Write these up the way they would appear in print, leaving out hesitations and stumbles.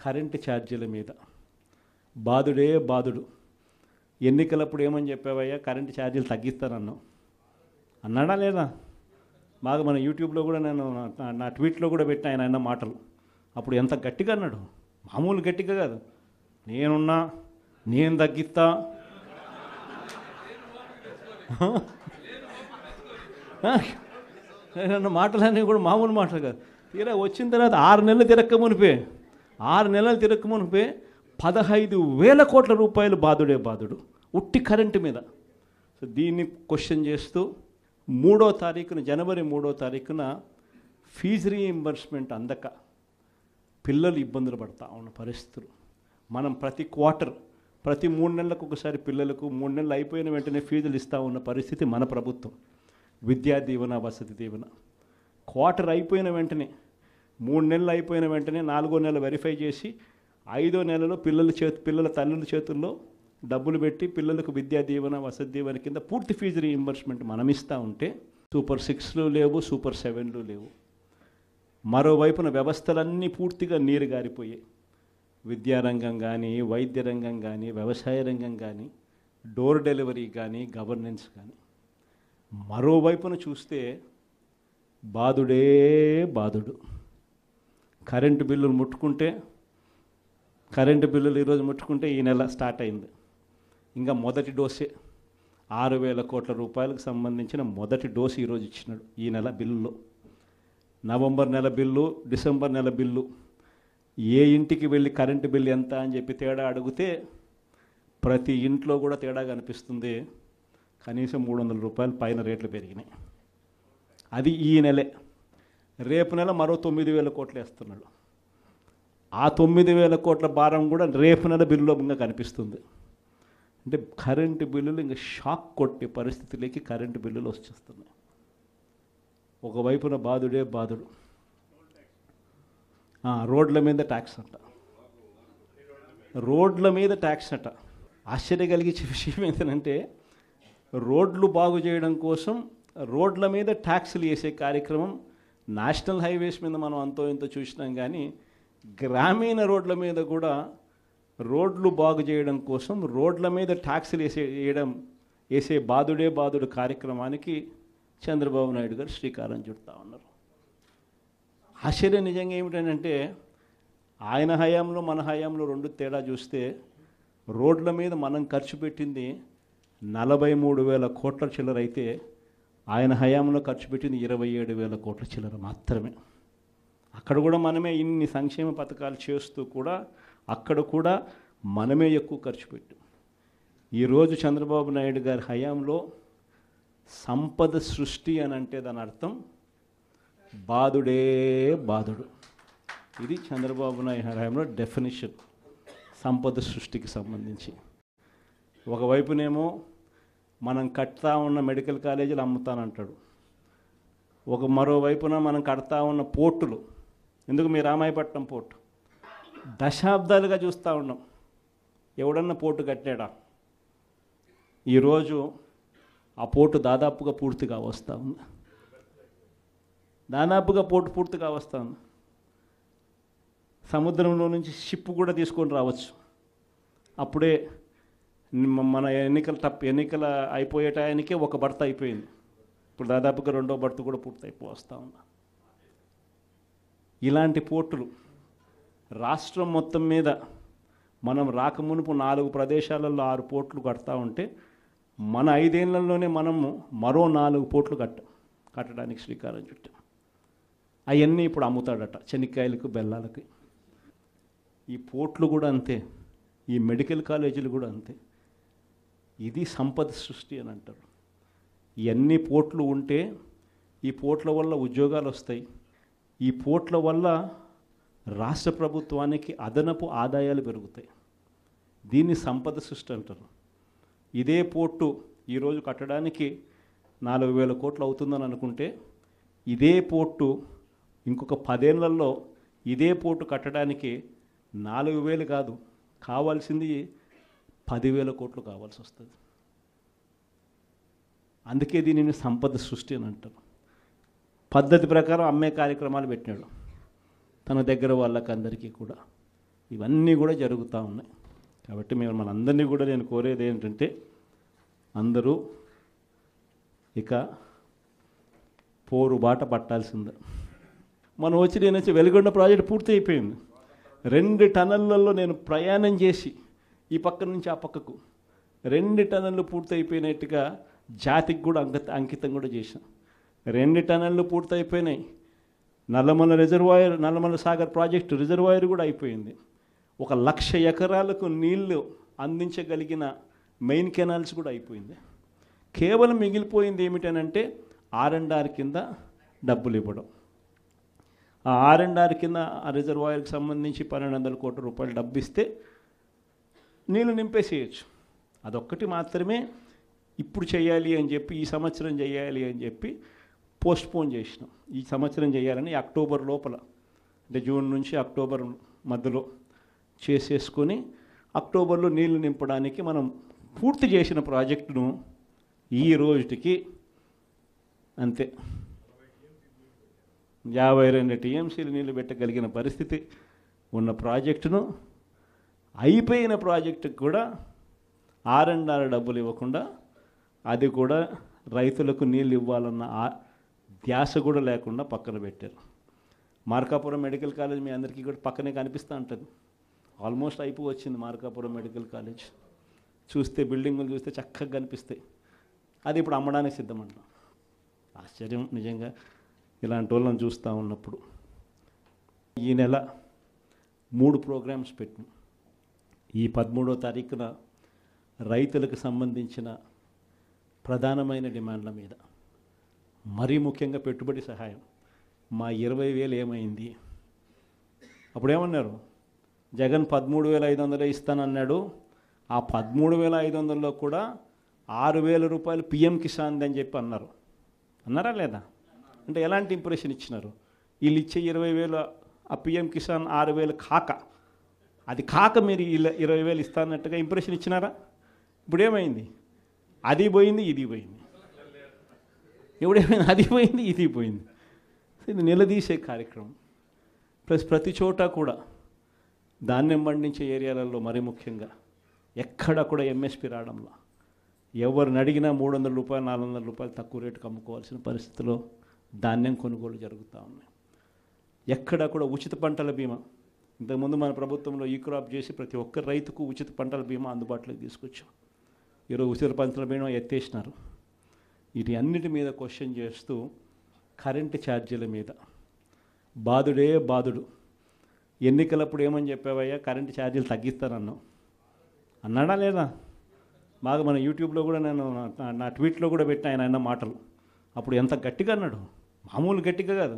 Current ఛార్జీల మీద బాధుడే బాధుడు. ఎన్నికలప్పుడు ఏమని చెప్పావయ్యా, కరెంటు ఛార్జీలు తగ్గిస్తానన్నావు, అన్నాడా లేదా? బాగా మన యూట్యూబ్లో కూడా నేను నా ట్వీట్లో కూడా పెట్టిన ఆయన అన్న మాటలు. అప్పుడు ఎంత గట్టిగా అన్నాడు, మామూలు గట్టిగా కాదు. నేనున్నా, నేను తగ్గిస్తా, అన్న మాటలన్నీ కూడా మామూలు మాటలు కాదు. తీరా వచ్చిన తర్వాత 6 నెలలు తిరక్క మునిపే 15,000 కోట్ల రూపాయలు బాధుడే బాధుడు ఉట్టి కరెంటు మీద. సో దీన్ని క్వశ్చన్ చేస్తూ జనవరి 3వ తారీఖున ఫీజు రీయింబర్స్మెంట్ అందక పిల్లలు ఇబ్బందులు పడతా ఉన్న పరిస్థితులు. మనం ప్రతి క్వార్టర్, ప్రతి 3 నెలలకు ఒకసారి పిల్లలకు 3 నెలలు అయిపోయిన వెంటనే ఫీజులు ఇస్తూ ఉన్న పరిస్థితి మన ప్రభుత్వం. విద్యా దీవెన, వసతి దీవెన క్వార్టర్ అయిపోయిన వెంటనే, 3 నెలలు అయిపోయిన వెంటనే 4వ నెల వెరిఫై చేసి 5వ నెలలో పిల్లల తల్లుల చేతుల్లో డబ్బులు పెట్టి పిల్లలకు విద్యా దీవెన, వసతి దీవెన కింద పూర్తి ఫీజు రీయింబర్స్మెంట్ మనం ఇస్తూ ఉంటే సూపర్ 6లు లేవు, సూపర్ 7లు లేవు. మరోవైపున వ్యవస్థలన్నీ పూర్తిగా నీరు గారిపోయాయి. విద్యారంగం కానీ, వైద్య రంగం కానీ, వ్యవసాయ రంగం కానీ, డోర్ డెలివరీ కానీ, గవర్నెన్స్ కానీ. మరోవైపున చూస్తే బాధుడే బాధుడు. కరెంటు బిల్లులు ఈరోజు ముట్టుకుంటే ఈ నెల స్టార్ట్ అయింది. ఇంకా మొదటి డోసే 6,000 కోట్ల రూపాయలకు సంబంధించిన మొదటి డోసు ఈరోజు ఇచ్చినాడు ఈ నెల బిల్లులో. నవంబర్ నెల బిల్లు, డిసెంబర్ నెల బిల్లు, ఏ ఇంటికి వెళ్ళి కరెంటు బిల్లు ఎంత అని చెప్పి తేడా అడిగితే ప్రతి ఇంట్లో కూడా తేడా కనిపిస్తుంది. కనీసం 300 రూపాయలు పైన రేట్లు పెరిగినాయి. అది ఈ నెలే. రేపు నెల మరో 9,000 కోట్లు వేస్తున్నాడు. ఆ 9,000 కోట్ల భారం కూడా రేపు నెల బిల్లులో ఇంకా కనిపిస్తుంది. అంటే కరెంటు బిల్లులు ఇంకా షాక్ కొట్టే పరిస్థితిలోకి కరెంటు బిల్లులు వచ్చేస్తున్నాయి. ఒకవైపున బాధుడే బాధుడు. రోడ్ల మీద ట్యాక్స్ అంట. ఆశ్చర్య కలిగించే విషయం ఏంటంటే, రోడ్లు బాగు చేయడం కోసం రోడ్ల మీద ట్యాక్సులు వేసే కార్యక్రమం నేషనల్ హైవేస్ మీద మనం అంతో ఇంతో చూసినాం. కానీ గ్రామీణ రోడ్ల మీద కూడా రోడ్లు బాగు చేయడం కోసం రోడ్ల మీద ట్యాక్సులు వేసే బాధుడే బాధుడు కార్యక్రమానికి చంద్రబాబు నాయుడు గారు శ్రీకారం చుడతా ఉన్నారు. ఆశ్చర్యం నిజంగా ఏమిటంటే, ఆయన హయాంలో మన హయాంలో 2 తేడా చూస్తే, రోడ్ల మీద మనం ఖర్చు పెట్టింది 43,000 కోట్ల చిల్లర అయితే ఆయన హయాంలో ఖర్చు పెట్టింది 27,000 కోట్ల చిల్లర మాత్రమే. అక్కడ కూడా మనమే ఇన్ని సంక్షేమ పథకాలు చేస్తూ కూడా అక్కడ కూడా మనమే ఎక్కువ ఖర్చు పెట్టాం. ఈరోజు చంద్రబాబు నాయుడు గారి హయాంలో సంపద సృష్టి అని అంటే దాని అర్థం బాధుడే బాధుడు. ఇది చంద్రబాబు నాయుడు హయాంలో డెఫినిషన్ సంపద సృష్టికి సంబంధించి. ఒకవైపునేమో మనం కడతా ఉన్న మెడికల్ కాలేజీలు అమ్ముతానంటాడు. మరోవైపున మనం కడతా ఉన్న పోర్టులు, ఎందుకు మీ రామాయపట్నం పోర్టు దశాబ్దాలుగా చూస్తూ ఉన్నాం. ఎవడన్నా పోర్టు కట్టాడా? ఈరోజు ఆ పోర్టు దాదాపుగా పూర్తిగా వస్తూ ఉంది. పోర్టు పూర్తిగా వస్తూ ఉంది. సముద్రంలో నుంచి షిప్ కూడా తీసుకొని రావచ్చు. అప్పుడే మన ఎన్నికల అయిపోయే టయానికే ఒక బర్త అయిపోయింది. ఇప్పుడు దాదాపుగా 2వ బర్త కూడా పూర్తి వస్తూ ఉంది. ఇలాంటి పోర్టులు రాష్ట్రం మొత్తం మీద మనం రాకమునుపు 4 ప్రదేశాలలో 6 పోర్టులు కడతా ఉంటే, మన 5 ఏళ్లలోనే మనము మరో 4 పోర్టులు కట్టడానికి శ్రీకారం చుట్టాం. అవన్నీ ఇప్పుడు అమ్ముతాడట చెనిక్కాయలకు, బెల్లాలకి. ఈ పోర్టులు కూడా అంతే, ఈ మెడికల్ కాలేజీలు కూడా అంతే. ఇది సంపద సృష్టి అని అంటారు. ఇవన్నీ పోర్టులు ఉంటే ఈ పోర్టుల వల్ల ఉద్యోగాలు వస్తాయి. ఈ పోర్టుల వల్ల రాష్ట్ర ప్రభుత్వానికి అదనపు ఆదాయాలు పెరుగుతాయి. దీన్ని సంపద సృష్టి అంటారు. ఇదే పోర్టు ఈరోజు కట్టడానికి 4,000 కోట్లు అవుతుందని అనుకుంటే, ఇదే పోర్టు ఇంకొక 10 ఏళ్లలో ఇదే పోర్టు కట్టడానికి 4,000 కాదు, కావాల్సింది 10,000 కోట్లు కావాల్సి వస్తుంది. అందుకే దీనిని సంపద సృష్టి అని అంటారు. పద్ధతి ప్రకారం అమ్మే కార్యక్రమాలు పెట్టినాడు తన దగ్గర వాళ్ళకందరికీ కూడా. ఇవన్నీ కూడా జరుగుతూ ఉన్నాయి. కాబట్టి మేము మనందరినీ కూడా నేను కోరేది ఏంటంటే అందరూ ఇక పోరు బాట పట్టాల్సిందే. మనం నేను వచ్చి వెలిగొండ ప్రాజెక్ట్ పూర్తి అయిపోయింది. 2 టన్నెళ్లలో నేను ప్రయాణం చేసి ఈ పక్క నుంచి ఆ పక్కకు 2 టన్నెళ్ళు పూర్తి అయిపోయినట్టుగా జాతికి కూడా అంకితం కూడా చేశాం. 2 టన్నెళ్ళు పూర్తి అయిపోయినాయి. నల్లమల సాగర్ ప్రాజెక్టు రిజర్వాయర్ కూడా అయిపోయింది. 1,00,000 ఎకరాలకు నీళ్లు అందించగలిగిన మెయిన్ కెనాల్స్ కూడా అయిపోయింది. కేవలం మిగిలిపోయింది ఏమిటనంటే R&R కింద డబ్బులు ఇవ్వడం. ఆ R&R కింద ఆ రిజర్వాయర్కి సంబంధించి 1,200 కోట్ల రూపాయలు డబ్బు ఇస్తే నీళ్ళు నింపేసేయచ్చు. అదొక్కటి మాత్రమే ఇప్పుడు చేయాలి అని చెప్పి, ఈ సంవత్సరం చేయాలి అని చెప్పి పోస్ట్పోన్ చేసినాం. ఈ సంవత్సరం చేయాలని అక్టోబర్ లోపల, అంటే జూన్ నుంచి అక్టోబర్ మధ్యలో చేసేసుకొని అక్టోబర్లో నీళ్లు నింపడానికి మనం పూర్తి చేసిన ప్రాజెక్టును ఈ రోజుకి అంతే 52 టీఎంసీలు నీళ్లు పెట్టగలిగిన పరిస్థితి ఉన్న ప్రాజెక్టును, అయిపోయిన ప్రాజెక్టుకు కూడా R&R డబ్బులు ఇవ్వకుండా, అది కూడా రైతులకు నీళ్ళు ఇవ్వాలన్న ధ్యాస కూడా లేకుండా పక్కన పెట్టారు. మార్కాపురం మెడికల్ కాలేజ్ మీ అందరికీ కూడా పక్కనే కనిపిస్తూ ఉంటుంది. ఆల్మోస్ట్ వచ్చింది మార్కాపురం మెడికల్ కాలేజ్. చూస్తే బిల్డింగులు చూస్తే చక్కగా కనిపిస్తాయి. అది ఇప్పుడు అమ్మడానికి సిద్ధమంటున్నాం. ఆశ్చర్యం నిజంగా ఇలాంటి వాళ్ళని చూస్తూ ఉన్నప్పుడు. ఈ నెల 3 ప్రోగ్రామ్స్ పెట్టినాం. ఈ 13వ తారీఖున రైతులకు సంబంధించిన ప్రధానమైన డిమాండ్ల మీద, మరీ ముఖ్యంగా పెట్టుబడి సహాయం. మా 20,000 ఏమైంది? అప్పుడేమన్నారు? జగన్ 13,500 ఇస్తానన్నాడు. ఆ 13,500లో కూడా 6,000 రూపాయలు PM కిసాన్ అని చెప్పి అన్నారా లేదా? అంటే ఎలాంటి ఇంప్రెషన్ ఇచ్చినారు? వీళ్ళు ఇచ్చే 20,000 ఆ PM కిసాన్ 6,000 కాక, అది కాక మీరు 20,000 ఇస్తానట్టుగా ఇంప్రెషన్ ఇచ్చినారా? ఇప్పుడు ఏమైంది? అది పోయింది, ఇది పోయింది. ఎప్పుడేమైంది? అది పోయింది, ఇది పోయింది. ఇది నిలదీసే కార్యక్రమం. ప్లస్ ప్రతి చోట కూడా ధాన్యం పండించే ఏరియాలలో మరీ ముఖ్యంగా ఎక్కడ కూడా MSP రావడంలో, ఎవరిని అడిగినా 300 రూపాయలు 400 రూపాయలు తక్కువ రేటుకు అమ్ముకోవాల్సిన పరిస్థితిలో ధాన్యం కొనుగోలు జరుగుతూ ఉన్నాయి. ఎక్కడ కూడా ఉచిత పంటల బీమా, ఇంతకుముందు మన ప్రభుత్వంలో ఈ క్రాప్ చేసి ప్రతి ఒక్క రైతుకు ఉచిత పంటల బీమా అందుబాటులోకి తీసుకొచ్చాం. ఈరోజు ఉచిత పంటల బీమా ఎత్తేసినారు. వీటి అన్నిటి మీద క్వశ్చన్ చేస్తూ కరెంటు ఛార్జీల మీద బాధుడే బాధుడు. ఎన్నికలప్పుడు ఏమని చెప్పావయ్యా? కరెంటు ఛార్జీలు తగ్గిస్తానన్నావు. అన్నాడా లేదా? బాగా మన యూట్యూబ్లో కూడా నేను నా ట్వీట్లో కూడా పెట్టిన ఆయన అన్న మాటలు. అప్పుడు ఎంత గట్టిగా అన్నాడు, మామూలు గట్టిగా కాదు.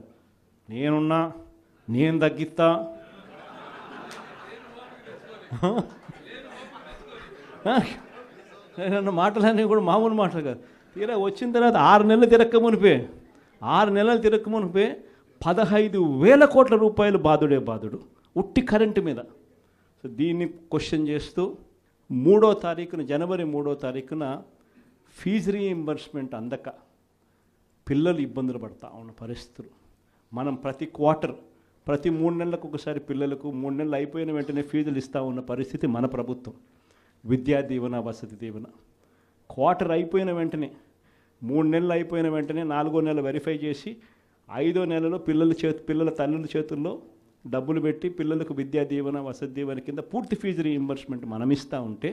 నేను తగ్గిస్తా, అన్న మాటలన్నీ కూడా మామూలు మాటలు కాదు. తీరా వచ్చిన తర్వాత 6 నెలలు తిరక్క మునిపే 15,000 కోట్ల రూపాయలు బాధుడే బాధుడు ఉట్టి కరెంటు మీద. సో దీన్ని క్వశ్చన్ చేస్తూ జనవరి 3వ తారీఖున ఫీజు రీయింబర్స్మెంట్ అందక పిల్లలు ఇబ్బందులు పడతా ఉన్న పరిస్థితులు. మనం ప్రతి క్వార్టర్, ప్రతి 3 నెలలకు ఒకసారి పిల్లలకు 3 నెలలు అయిపోయిన వెంటనే ఫీజులు ఇస్తూ ఉన్న పరిస్థితి మన ప్రభుత్వం. విద్యా దీవెన, వసతి దీవెన క్వార్టర్ అయిపోయిన వెంటనే, 3 నెలలు అయిపోయిన వెంటనే 4వ నెల వెరిఫై చేసి 5వ నెలలో పిల్లల తల్లుల చేతుల్లో డబ్బులు పెట్టి పిల్లలకు విద్యా దీవెన, వసతి దీవెన కింద పూర్తి ఫీజు రీయింబర్స్మెంట్ మనం ఇస్తూ ఉంటే